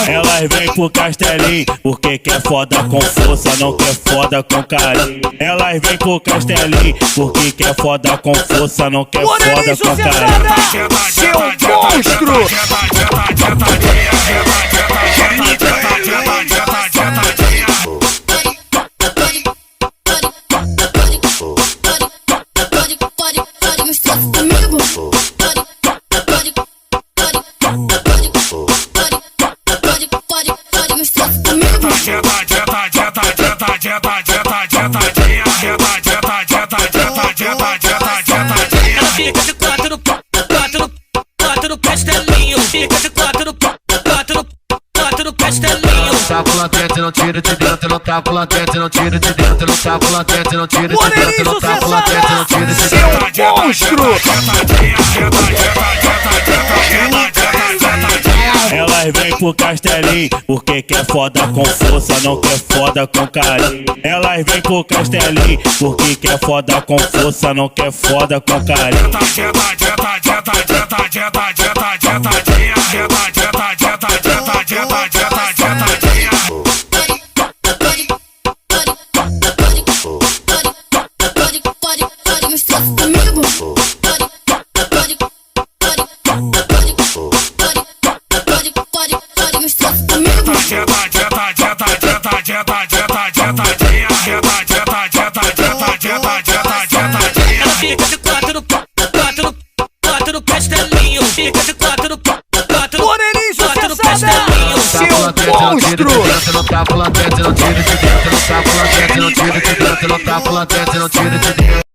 Elas vêm pro Castelinho porque quer foda com força, não quer foda com carinho. Elas vêm pro Castelinho porque quer foda com força, não quer foda com carinho. Seu monstro! Ela fica de quatro no Castelinho. Fica de quatro no Castelinho. Tá com latente, não tira de dentro. Não tá com latente, não tira de dentro. Não tá com latente, não tira de dentro. Não tá com latente, não tira de dentro. Seu monstro! Elas vêm pro Castelinho porque quer foda com força, não quer foda com carinho. Elas vêm pro Castelinho porque quer foda com força, não quer foda com carinho. Ela fica de quatro no Castelinho. Fica de quatro no Castelinho. Seu monstro! Não tá com latente, não tira de dentro. Não tá com latente, não tira de dentro. Não tá com latente, não tira de dentro.